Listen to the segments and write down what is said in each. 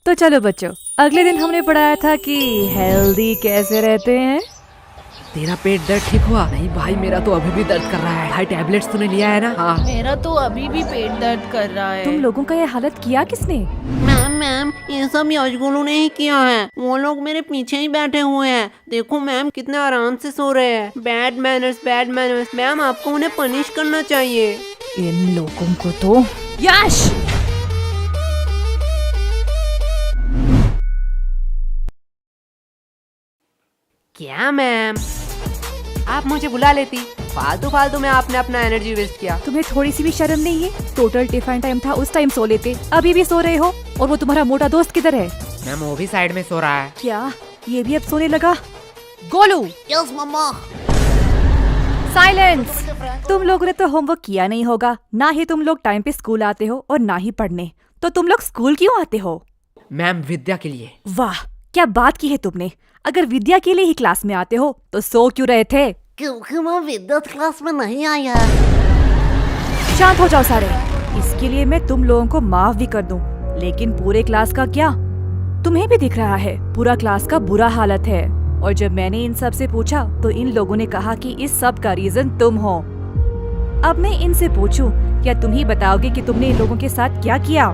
तो चलो बच्चों, अगले दिन हमने पढ़ाया था कि हेल्दी कैसे रहते हैं। तेरा पेट दर्द ठीक हुआ? नहीं भाई, मेरा तो अभी भी दर्द कर रहा है। भाई टैबलेट्स तूने लिया है ना? हाँ। मेरा तो अभी भी पेट दर्द कर रहा है। तुम लोगों का ये हालत किया किसने? मैम ये सब यशगुलू ने ही किया है। वो लोग मेरे पीछे ही बैठे हुए हैं। देखो मैम कितने आराम से सो रहे हैं। Bad manners. मैम आपको उन्हें पनिश करना चाहिए। इन लोगों को तो। यश! क्या मैम, आप मुझे बुला लेती। फालतू में आपने अपना एनर्जी वेस्ट किया। तुम्हें थोड़ी सी भी शर्म नहीं है? टोटल टिफिन टाइम था, उस टाइम सो लेते। अभी भी सो रहे हो? और वो तुम्हारा मोटा दोस्त किधर है? मैम वो भी साइड में सो रहा है। क्या ये भी अब सोने लगा? गोलू! यस मम्मा। साइलेंस! तुम लोगों ने तो होमवर्क किया नहीं होगा। ना ही तुम लोग टाइम पे स्कूल आते हो और ना ही पढ़ने। तो तुम लोग स्कूल क्यों आते हो? मैम विद्या के लिए। वाह, क्या बात की है तुमने। अगर विद्या के लिए ही क्लास में आते हो तो सो क्यों रहे थे? क्योंकि मैं विद्युत क्लास में नहीं आया। शांत हो जाओ सारे। इसके लिए मैं तुम लोगों को माफ भी कर दूं, लेकिन पूरे क्लास का क्या? तुम्हें भी दिख रहा है पूरा क्लास का बुरा हालत है। और जब मैंने इन सब से पूछा तो इन लोगों ने कहा कि इस सब का रीजन तुम हो। अब मैं इनसे पूछूं, क्या तुम ही बताओगे कि तुमने इन लोगों के साथ क्या किया?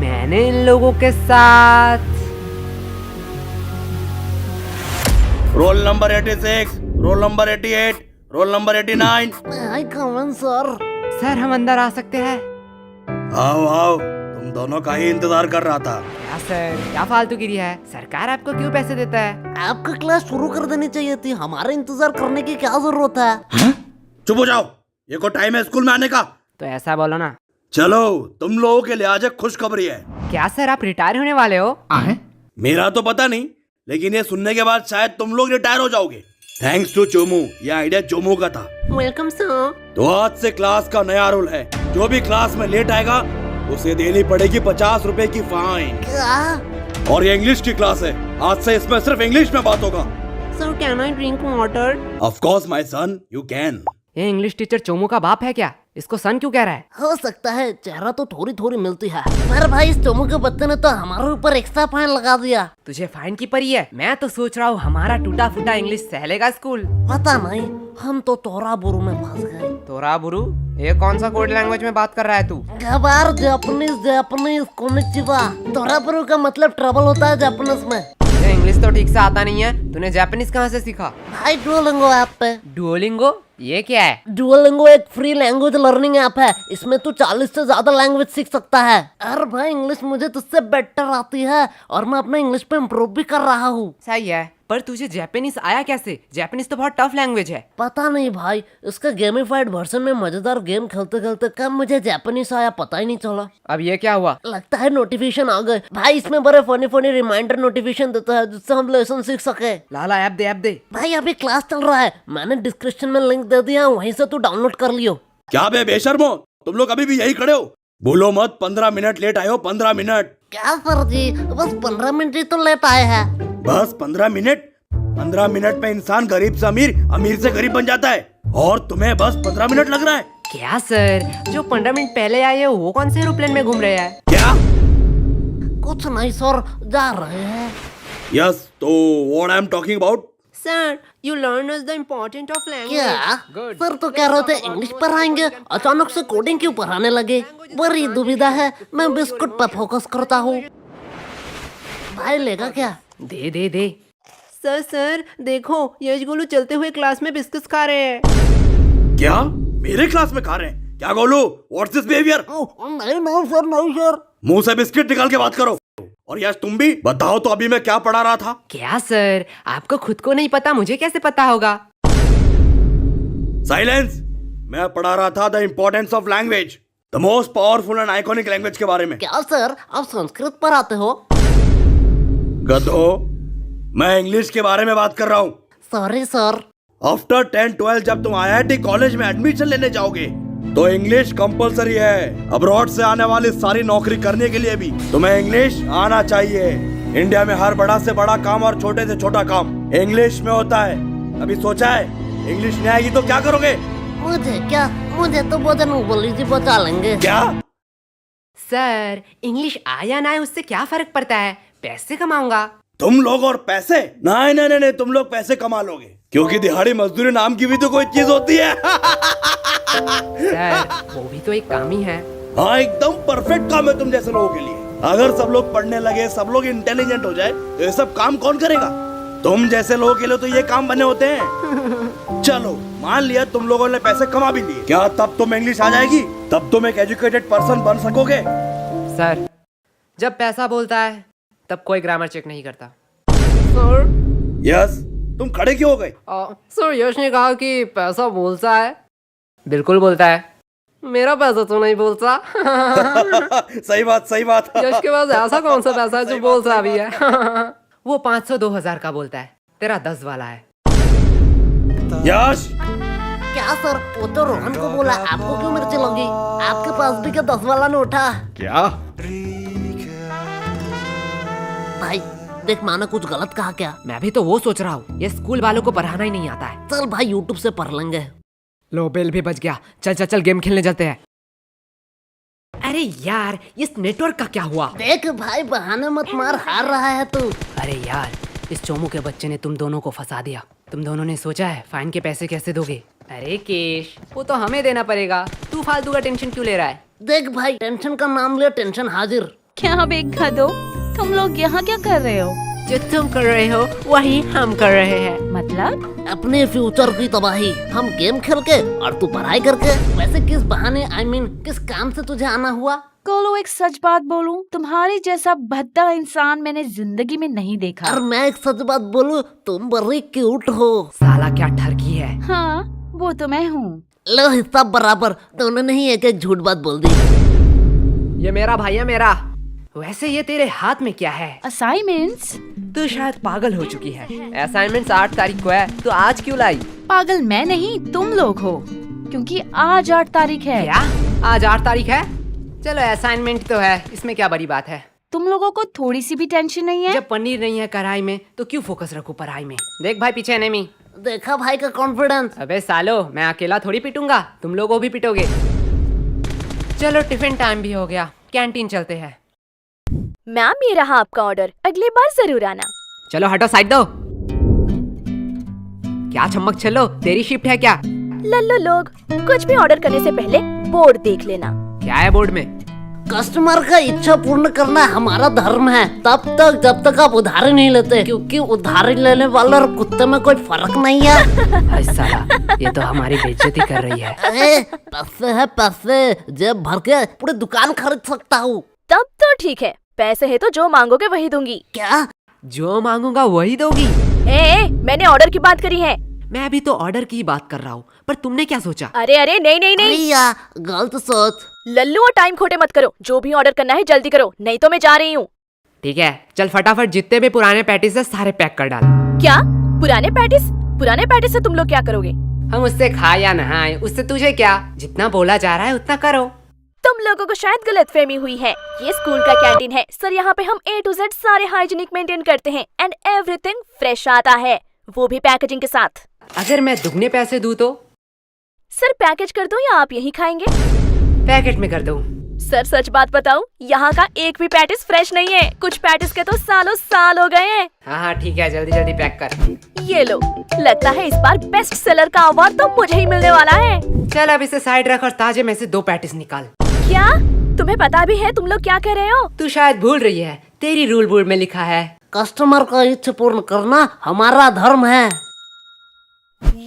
मैंने इन लोगों के साथ roll number 86, roll number 88, roll number 89। आई कमन सर। सर हम अंदर आ सकते हैं? आओ आओ, तुम दोनों का ही इंतजार कर रहा था। क्या सर, क्या फालतूगिरी है? सरकार आपको क्यों पैसे देता है? आपका क्लास शुरू कर देनी चाहिए थी। हमारा इंतजार करने की क्या जरूरत है? चुप हो जाओ, ये को टाइम है स्कूल में आने का। तो ऐसा बोलो ना। चलो, तुम लोगों के लिए आज एक खुशखबरी है। क्या सर, आप रिटायर होने वाले हो? मेरा तो पता नहीं, लेकिन ये सुनने के बाद शायद तुम लोग रिटायर हो जाओगे। थैंक्स टू चोमू, ये आइडिया चोमू का था। Welcome sir. तो आज से क्लास का नया रूल है, जो भी क्लास में लेट आएगा उसे देनी पड़ेगी 50 रुपए की फाइन। क्या? और ये इंग्लिश की क्लास है, आज से इसमें सिर्फ इंग्लिश में बात होगा। Sir can I drink water? Of course my son, you can. ये इंग्लिश टीचर चोमू का बाप है क्या? इसको सन क्यों कह रहा है? हो सकता है, चेहरा तो थोड़ी मिलती है। पर भाई इस चोमू के बच्चे ने तो हमारे ऊपर एक्स्ट्रा फाइन लगा दिया। तुझे फाइन की पड़ी है? मैं तो सोच रहा हूँ हमारा टूटा फूटा इंग्लिश सहलेगा स्कूल। पता नहीं, हम तो तोरा बुरु में फंस गए। तोरा बुरु? ये कौन सा कोड लैंग्वेज में बात कर रहा है तू? गबार जापानीज कोनिचिवा। तोरा बुरु का मतलब ट्रबल होता है जापानीज में। ये इंग्लिश तो ठीक से आता नहीं है, तूने जापानीज कहाँ से सीखा? भाई डुओलिंगो ऐप पे। डुओलिंगो? ये क्या है? डुओलिंगो एक फ्री लैंग्वेज लर्निंग ऐप है। इसमें तू 40 से ज्यादा लैंग्वेज सीख सकता है। अरे भाई इंग्लिश मुझे तुझसे बेटर आती है और मैं अपना इंग्लिश पे इम्प्रूव भी कर रहा हूँ। सही है, पर तुझे जापानीज आया कैसे? जापानीज तो बहुत टफ लैंग्वेज है। पता नहीं भाई, इसका गेमिफाइड वर्जन में मजेदार गेम खेलते खेलते कब मुझे जापानीज आया पता ही नहीं चला। अब ये क्या हुआ? लगता है नोटिफिकेशन आ गए। भाई इसमें बड़े फनी रिमाइंडर नोटिफिकेशन देता है जिससे हम लेसन सीख सके। लाला ऐप दे। भाई अभी क्लास चल रहा है, मैंने डिस्क्रिप्शन में लिंक दे दिया, वहीं से तू डाउनलोड कर लियो। क्या बे बेशर्मो, तुम लोग अभी भी यही खड़े हो? बोलो मत, 15 मिनट लेट आए हो। 15 मिनट? क्या सर जी, बस 15 मिनट ही तो लेट आए हैं। बस 15 मिनट? 15 मिनट में इंसान गरीब से अमीर, अमीर से गरीब बन जाता है, और तुम्हें बस 15 मिनट लग रहा है? क्या सर, जो 15 मिनट पहले आए हैं वो कौन से एरोप्लेन में घूम रहे हैं? क्या? कुछ नहीं सर, जा रहे हैं। यस, तो what I am talking about? Sir, you learn us the important of language. क्या? Good. सर तो कह रहे थे इंग्लिश पढ़ाएंगे, अचानक से कोडिंग क्यों पढ़ाने लगे? बड़ी दुविधा है, मैं बिस्कुट पर फोकस करता हूँ। भाई लेगा क्या? दे। सर देखो, यशगुलू चलते हुए क्लास में बिस्किट्स खा रहे हैं। क्या मेरे क्लास में खा रहे हैं? क्या गोलू, व्हाट्स दिस बिहेवियर? नहीं सर। मुंह से बिस्किट निकाल के बात करो। और यश तुम भी बताओ तो, अभी मैं क्या पढ़ा रहा था? क्या सर, आपको खुद को नहीं पता, मुझे कैसे पता होगा? साइलेंस! मैं पढ़ा रहा था the importance of language, the most powerful and iconic language के बारे में। क्या सर, आप संस्कृत पढ़ाते हो? गधो, मैं इंग्लिश के बारे में बात कर रहा हूँ। Sorry sir. आफ्टर 10-12 जब तुम IIT कॉलेज में एडमिशन लेने जाओगे तो इंग्लिश कंपलसरी है। अब्रॉड से आने वाली सारी नौकरी करने के लिए भी तुम्हें इंग्लिश आना चाहिए। इंडिया में हर बड़ा से बड़ा काम और छोटे से छोटा काम इंग्लिश में होता है। अभी सोचा है इंग्लिश नहीं आएगी तो क्या करोगे? मुझे क्या, मुझे तो बोधन बोली जी बचा लेंगे। क्या? सर इंग्लिश आया ना है उससे क्या फर्क पड़ता है, पैसे कमाऊंगा। तुम लोग और पैसे? नहीं नहीं नहीं, तुम लोग पैसे कमा लोगे, क्योंकि दिहाड़ी मजदूरी नाम की भी तो कोई चीज होती है। सर वो भी तो एक काम ही है। हाँ, एकदम परफेक्ट काम है तुम जैसे लोगों के लिए। अगर सब लोग पढ़ने लगे, सब लोग इंटेलिजेंट हो जाए, तो ये सब काम कौन करेगा? तुम जैसे लोगों के लिए तो ये काम बने होते हैं। चलो मान लिया तुम लोगों ने पैसे कमा भी लिए, क्या तब तुम इंग्लिश आ जाएगी? तब तुम एक एजुकेटेड पर्सन बन सकोगे? सर जब पैसा बोलता है तब कोई ग्रामर चेक नहीं करता। सर यस, तुम खड़े क्यों हो गए? सर यश ने कहा कि पैसा बोलता है। बिल्कुल बोलता है। मेरा पैसा तो नहीं बोलता। सही बात, सही बात। यश के पास ऐसा कौन सा पैसा है जो बोलता भी है? वो 500-2000 का बोलता है, तेरा 10 वाला है। यश, क्या सर, वो तो रोहन को बोला, आपको क्यों मिर्ची लगी? आपके पास भी क्या 10 वाला नोट है? क्या? भाई देख, माना कुछ गलत कहा क्या? मैं भी तो वो सोच रहा हूँ, ये स्कूल वालों को पढ़ाना ही नहीं आता है। चल भाई यूट्यूब से पढ़ लेंगे। लो बेल भी बच गया। चल चल चल गेम खेलने चलते हैं। अरे यार इस नेटवर्क का क्या हुआ? देख भाई, बहाने मत मार, हार रहा है तू। अरे यार इस चोमू के बच्चे ने तुम दोनों को फंसा दिया। तुम दोनों ने सोचा है फाइन के पैसे कैसे दोगे? अरे केश, वो तो हमें देना पड़ेगा, तू फालतू का टेंशन क्यों ले रहा है? देख भाई, टेंशन का नाम ले, टेंशन हाजिर। क्या बेखा दो, तुम लोग यहाँ क्या कर रहे हो? जो तुम कर रहे हो वही हम कर रहे हैं। मतलब? अपने फ्यूचर की तबाही, हम गेम खेल के और तू पढ़ाई करके। वैसे किस बहाने, I mean, किस काम से तुझे आना हुआ? कोलो एक सच बात बोलूं, तुम्हारी जैसा भद्दा इंसान मैंने जिंदगी में नहीं देखा। और मैं एक सच बात बोलूं, तुम बड़ी क्यूट हो। साला क्या ठरकी है। हाँ वो तो मैं हूँ। लो हिस्सा बराबर, दोनों ने ही एक एक झूठ बात बोल दी। ये मेरा भाई है मेरा। वैसे ये तेरे हाथ में क्या है? असाइनमेंट्स? तू शायद पागल हो चुकी है। असाइनमेंट्स 8 तारीख को है, तो आज क्यों लाई? पागल मैं नहीं, तुम लोग हो, क्योंकि आज 8 तारीख है। क्या आज 8 तारीख है? चलो असाइनमेंट तो है, इसमें क्या बड़ी बात है। तुम लोगों को थोड़ी सी भी टेंशन नहीं है? जब पनीर नहीं है कढ़ाई में तो क्यों फोकस रखूं पढ़ाई में। देख भाई पीछे एनिमी। देखा भाई का कॉन्फिडेंस। अबे सालो, मैं अकेला थोड़ी पिटूंगा, तुम लोगों भी पिटोगे। चलो टिफिन टाइम भी हो गया, कैंटीन चलते हैं। मैम ये रहा आपका ऑर्डर, अगली बार जरूर आना। चलो हटो, साइड दो। क्या चम्मक चलो, तेरी शिफ्ट है क्या? लल्लो लोग, कुछ भी ऑर्डर करने से पहले बोर्ड देख लेना। क्या है बोर्ड में? कस्टमर का इच्छा पूर्ण करना हमारा धर्म है, तब तक जब तक आप उधारी नहीं लेते, क्योंकि उधारी लेने वाले और कुत्ते में कोई फर्क नहीं है। अरे साला, ये तो हमारी बेइज्जती कर रही है। अरे पैसे है पैसे, जेब भर के पूरी दुकान खरीद सकता हूँ। तब तो ठीक है, पैसे है तो जो मांगोगे वही दूंगी। क्या? जो मांगूंगा वही दोगी? मैंने ऑर्डर की बात करी है। मैं अभी तो ऑर्डर की बात कर रहा हूँ, पर तुमने क्या सोचा? अरे अरे नहीं नहीं नहीं, या गलत सोच। लल्लू और टाइम खोटे मत करो, जो भी ऑर्डर करना है जल्दी करो, नहीं तो मैं जा रही हूँ। ठीक है चल फटाफट, जितने भी पुराने पैटीज है सारे पैक कर डाल। क्या पुराने पैटिस? पुराने पैटिस से तुम लोग क्या करोगे? हम उससे खाए या नहाए, उससे तुझे क्या? जितना बोला जा रहा है उतना करो। तुम लोगों को शायद गलतफहमी हुई है, ये स्कूल का कैंटीन है सर, यहाँ पे हम A to Z सारे हाइजीनिक मेंटेन करते हैं एंड एवरीथिंग फ्रेश आता है, वो भी पैकेजिंग के साथ। अगर मैं दुगने पैसे दूं तो? सर पैकेज कर दूं या आप यही खाएंगे? पैकेट में कर दूं। सर सच बात बताऊं, यहाँ का एक भी पैटिस फ्रेश नहीं है, कुछ पैटिस के तो सालों साल हो गए हैं। हाँ ठीक है, जल्दी जल्दी पैक कर। ये लो, लगता है इस बार बेस्ट सेलर का अवार्ड तो मुझे ही मिलने वाला है। चल अब इसे साइड रख और ताजे में से 2 पैटिस निकाल। क्या तुम्हें पता भी है तुम लोग क्या कर रहे हो? तू शायद भूल रही है, तेरी रूल बोर्ड में लिखा है कस्टमर का इच्छा पूर्ण करना हमारा धर्म है।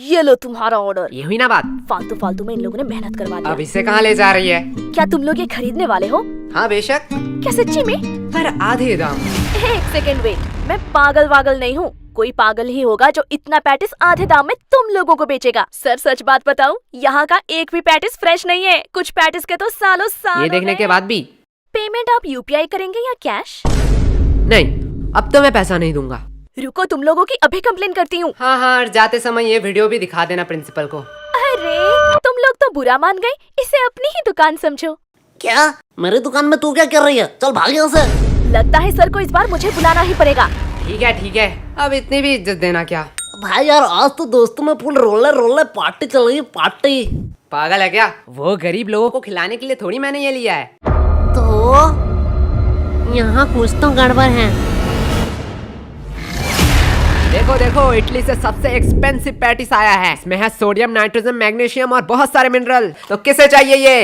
ये लो तुम्हारा ऑर्डर। ये हुई ना बात? फालतू फालतू में इन लोगों ने मेहनत करवा अब दी। इसे कहाँ ले जा रही है? क्या तुम लोग ये खरीदने वाले हो? हाँ बेशक, क्या सच्ची में? पर आधे दाम। एक सेकेंड वेट, मैं पागल वागल नहीं हूँ, कोई पागल ही होगा जो इतना पैटिस आधे दाम में तुम लोगों को बेचेगा। सर सच बात बताऊं, यहाँ का एक भी पैटिस फ्रेश नहीं है, कुछ पैटिस के तो सालों साल ये देखने के बाद भी? पेमेंट आप UPI करेंगे या कैश? नहीं, अब तो मैं पैसा नहीं दूंगा। रुको, तुम लोगों की अभी कंप्लेन करती हूँ। हाँ हाँ, और जाते समय ये वीडियो भी दिखा देना प्रिंसिपल को। अरे तुम लोग तो बुरा मान गए, इसे अपनी ही दुकान समझो। क्या? मेरी दुकान में तू क्या कर रही है? चल भाग यहाँ से। लगता है सर को इस बार मुझे बुलाना ही पड़ेगा। ठीक है, अब इतनी भी इज्जत देना क्या? भाई यार, आज तो दोस्तों में फुल रोले पार्टी चल रही है, पार्टी। पागल है क्या? वो गरीब लोगों को खिलाने के लिए थोड़ी मैंने ये लिया है। तो यहाँ कुछ तो गड़बड़ है। देखो देखो, इटली से सबसे एक्सपेंसिव पैटिस आया है। इसमें है सोडियम, नाइट्रोजन, मैग्नीशियम और बहुत सारे मिनरल। तो किसे चाहिए ये?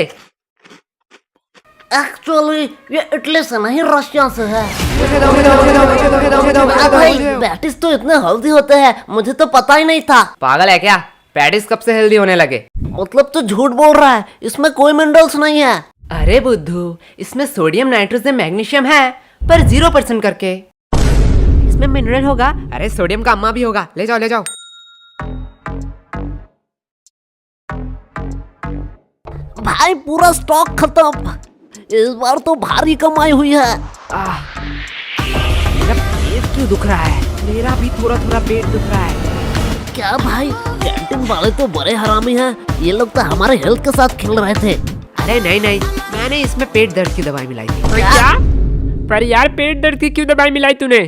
एक्चुअली ये इटली से नहीं, रशिया से है। मुझे दो, मुझे दो, मुझे दो, मुझे दो, मुझे दो, मुझे दो, मुझे दो, भाई मुझे दो। पैटिस तो इतने हेल्दी होते हैं, मुझे तो पता ही नहीं था। पागल है क्या? पैटिस कब से हेल्दी होने लगे? मतलब तो झूठ बोल रहा है, इसमें कोई मिनरल्स नहीं है। अरे बुद्धू, इसमें सोडियम, नाइट्रोजन, मैग्नीशियम है, पर 0% करके। इसमें मिनरल होगा। अरे सोडियम का अम्मा भी होगा। ले जाओ, ले जाओ। भाई पूरा स्टॉक खत्म। इस बार तो भारी कमाई हुई है। मेरा पेट क्यों दुख रहा है? मेरा भी थोड़ा थोड़ा पेट दुख रहा है। क्या भाई, कैंटीन वाले तो बड़े हरामी हैं। ये लोग तो हमारे हेल्थ के साथ खेल रहे थे। अरे नहीं नहीं, मैंने इसमें पेट दर्द की दवाई मिलाई थी। क्या? पर यार, पेट दर्द की क्यों दवाई मिलाई तूने?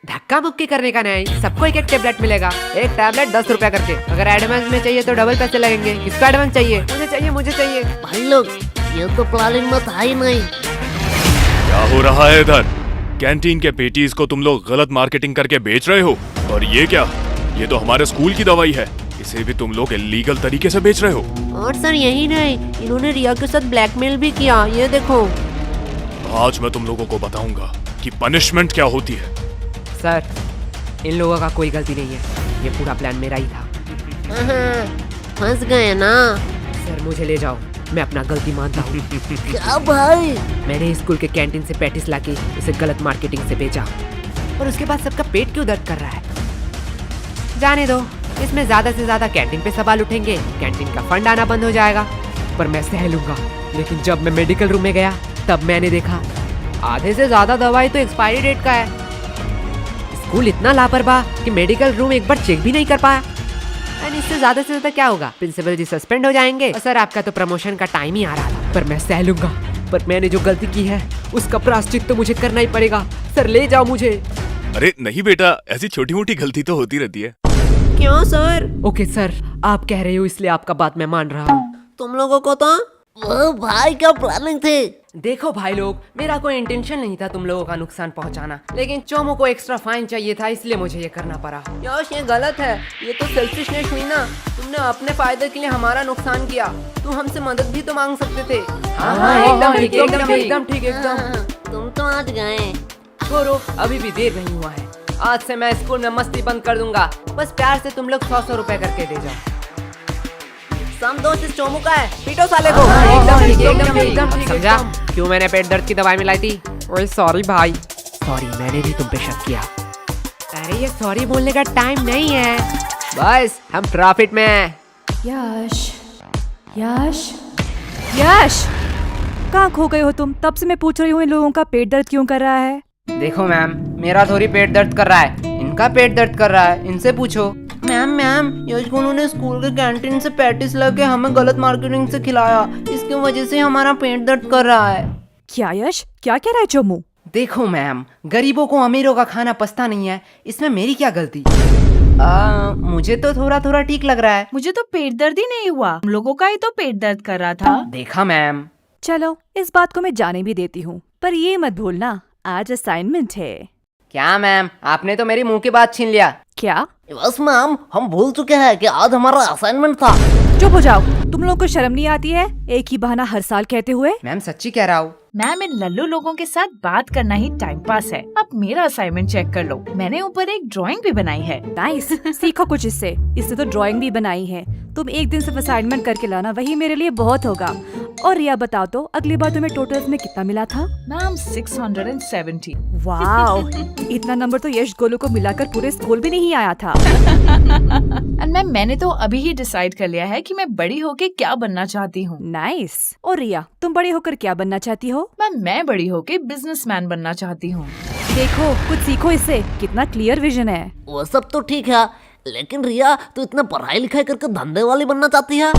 धक्का मुक्की करने का नहीं, सबको एक एक टेबलेट मिलेगा। एक टैबलेट 10 रुपया करके। अगर एडवांस में चाहिए तो डबल पैसे लगेंगे। किसका एडवांस चाहिए? मुझे चाहिए, मुझे चाहिए। भाई लोग, ये तो प्लानिंग में था ही नहीं। क्या हो रहा है इधर? कैंटीन के पेटीज को तुम लोग गलत मार्केटिंग करके बेच रहे हो। और ये क्या? ये तो हमारे स्कूल की दवाई है। इसे भी तुम लोग इलीगल तरीके से बेच रहे हो। और सर यही नहीं, इन्होंने रिया के साथ ब्लैकमेल भी किया। ये देखो। आज मैं तुम लोगों को बताऊंगा कि पनिशमेंट क्या होती है। सर, इन लोगों का कोई गलती नहीं है। ये पूरा प्लान मेरा ही था। फंस गए ना। सर मुझे ले जाओ, मैं अपना गलती मानता हूँ। क्या भाई? मैंने स्कूल के कैंटीन से पैटिस लाके इसे गलत मार्केटिंग से बेचा, और उसके बाद सबका पेट क्यों दर्द कर रहा है? जाने दो, इसमें ज्यादा से ज्यादा कैंटीन पे सवाल उठेंगे, कैंटीन का फंड आना बंद हो जाएगा, पर मैं सह लूंगा। लेकिन जब मैं मेडिकल रूम में गया तब मैंने देखा आधे से ज्यादा दवाई तो एक्सपायरी डेट का है। स्कूल इतना लापरवाह कि मेडिकल रूम एक बार चेक भी नहीं कर पाया। एंड इससे ज्यादा से ज्यादा क्या होगा? प्रिंसिपल जी सस्पेंड हो जाएंगे। और सर, आपका तो प्रमोशन का टाइम ही आ रहा था, पर मैं सह लूंगा। पर मैंने जो गलती की है उसका प्रायश्चित तो मुझे करना ही पड़ेगा। सर ले जाओ मुझे। अरे नहीं बेटा, ऐसी छोटी मोटी गलती तो होती रहती है। क्यों सर? ओके सर, आप कह रहे हो इसलिए आपका बात मैं मान रहा हूँ। तुम लोगों को तो वो भाई क्या प्लानिंग थी? देखो भाई लोग, मेरा कोई इंटेंशन नहीं था तुम लोगों का नुकसान पहुंचाना, लेकिन चोमो को एक्स्ट्रा फाइन चाहिए था, इसलिए मुझे ये करना पड़ा। यश, ये गलत है। ये तो सेल्फिशनेस हुई ना। तुमने अपने फायदे के लिए हमारा नुकसान किया। तुम हमसे मदद भी तो मांग सकते थे। हाँ, एकदम ठीक, एकदम ठीक, एकदम ठीक, एकदम। तुम तो आज गए। छोड़ो, अभी भी देर नहीं हुआ है। आज से मैं स्कूल में मस्ती बंद कर दूंगा। बस प्यार से तुम लोग 100 रुपए करके दे जाओ। सम दोस्त इस चोमू का है, पीटो साले को। एकदम ठीक, एकदम ठीक, एकदम ठीक, समझा एकदम। क्यों मैंने पेट दर्द की दवाई मिलाई थी? ओए सॉरी भाई। सॉरी, मैंने भी तुम पे शक किया। अरे ये सॉरी बोलने का टाइम नहीं है। बस हम प्रॉफिट में हैं। यश, यश, यश, कहाँ खो गए हो तुम? तब से मैं पूछ रही हूँ इन लोगों का पेट दर्द क्यों कर रहा है? देखो मैम, मेरा थोड़ी पेट दर्द कर रहा है, इनका पेट दर्द कर रहा है। इनसे पूछो। मैम, यश गुनू ने स्कूल के कैंटीन से पैटिस लाके हमें गलत मार्केटिंग से खिलाया। इसकी वजह से हमारा पेट दर्द कर रहा है। क्या यश, क्या कह रहा है चोमू? देखो मैम, गरीबों को अमीरों का खाना पछता नहीं है, इसमें मेरी क्या गलती? मुझे तो थोड़ा थोड़ा ठीक लग रहा है। मुझे तो पेट दर्द ही नहीं हुआ, हम लोगों का ही तो पेट दर्द कर रहा था। देखा मैम। चलो, इस बात को मैं जाने भी देती हूँ, पर ये मत भूलना आज असाइनमेंट है। क्या मैम, आपने तो मेरी मुंह की बात छीन लिया। क्या? बस मैम, हम भूल चुके हैं कि आज हमारा असाइनमेंट था। चुप हो जाओ, तुम लोगों को शर्म नहीं आती है एक ही बहाना हर साल कहते हुए? मैम सच्ची कह रहा हूँ। मैम, इन लल्लू लोगों के साथ बात करना ही टाइम पास है। अब मेरा असाइनमेंट चेक कर लो, मैंने ऊपर एक ड्राइंग भी बनाई है। नाइस, सीखो कुछ इससे। इससे तो ड्राइंग भी बनाई है। तुम एक दिन सिर्फ असाइनमेंट करके लाना, वही मेरे लिए बहुत होगा। और रिया बताओ तो, अगली बार तुम्हें टोटल्स में कितना मिला था? मैम 670। वाओ, इतना नंबर तो यश गोलू को मिलाकर पूरे स्कूल भी नहीं आया था। एंड मैम, मैंने तो अभी ही डिसाइड कर लिया है कि मैं बड़ी होके क्या बनना चाहती हूँ। नाइस। और रिया, तुम बड़े होकर क्या बनना चाहती हो? मैम, मैं बड़ी होके बिजनेसमैन बनना चाहती हूँ। देखो, कुछ सीखो इससे, कितना क्लियर विजन है। वो सब तो ठीक है, लेकिन रिया तू इतना पढ़ाई लिखाई करके धंधे वाली बनना चाहती है?